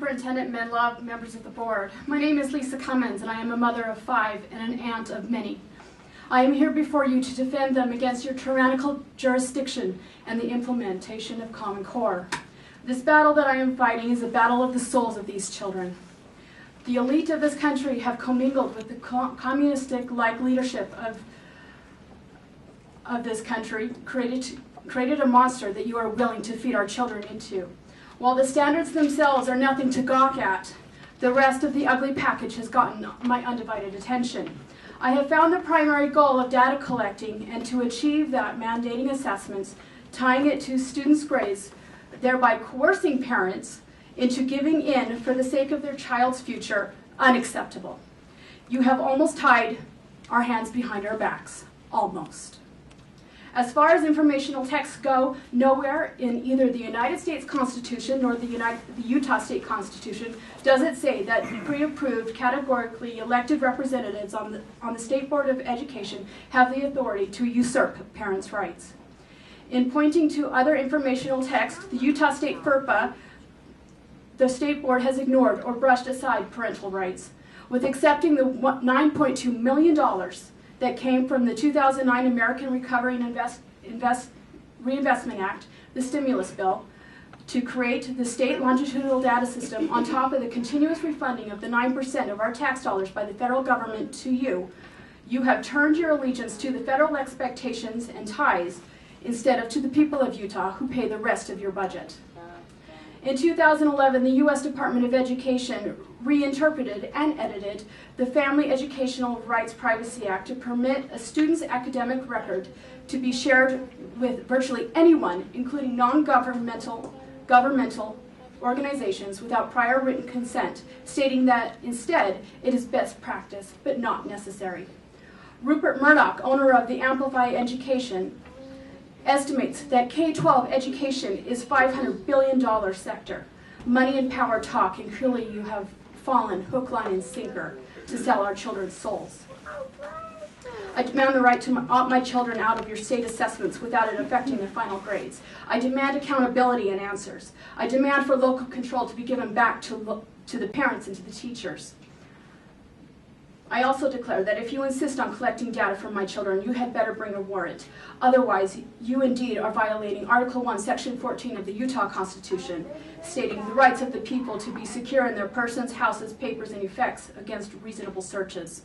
Superintendent Medlove, members of the board. My name is Lisa Cummins, and I am a mother of 5 and an aunt of many. I am here before you to defend them against your tyrannical jurisdiction and the implementation of Common Core. This battle that I am fighting is a battle of the souls of these children. The elite of this country have commingled with the communistic-like leadership of this country, created a monster that you are willing to feed our children into. While the standards themselves are nothing to gawk at, the rest of the ugly package has gotten my undivided attention. I have found the primary goal of data collecting, and to achieve that, mandating assessments, tying it to students' grades, thereby coercing parents into giving in for the sake of their child's future, unacceptable. You have almost tied our hands behind our backs. Almost. As far as informational texts go, nowhere in either the United States Constitution nor the Utah State Constitution does it say that pre-approved, categorically elected representatives on the State Board of Education have the authority to usurp parents' rights. In pointing to other informational texts, the Utah State FERPA, the State Board has ignored or brushed aside parental rights, with accepting the $9.2 million that came from the 2009 American Recovery and Reinvestment Act, the stimulus bill, to create the state longitudinal data system on top of the continuous refunding of the 9% of our tax dollars by the federal government to you. You have turned your allegiance to the federal expectations and ties instead of to the people of Utah who pay the rest of your budget. In 2011, the U.S. Department of Education reinterpreted and edited the Family Educational Rights Privacy Act to permit a student's academic record to be shared with virtually anyone, including non-governmental organizations, without prior written consent, stating that instead it is best practice but not necessary. Rupert Murdoch, owner of the Amplify Education, estimates that K-12 education is $500 billion sector. Money and power talk, and clearly you have fallen hook, line, and sinker to sell our children's souls. I demand the right to opt my children out of your state assessments without it affecting their final grades. I demand accountability and answers. I demand for local control to be given back to the parents and to the teachers. I also declare that if you insist on collecting data from my children, you had better bring a warrant. Otherwise, you indeed are violating Article 1, Section 14 of the Utah Constitution, stating the rights of the people to be secure in their persons, houses, papers, and effects against reasonable searches.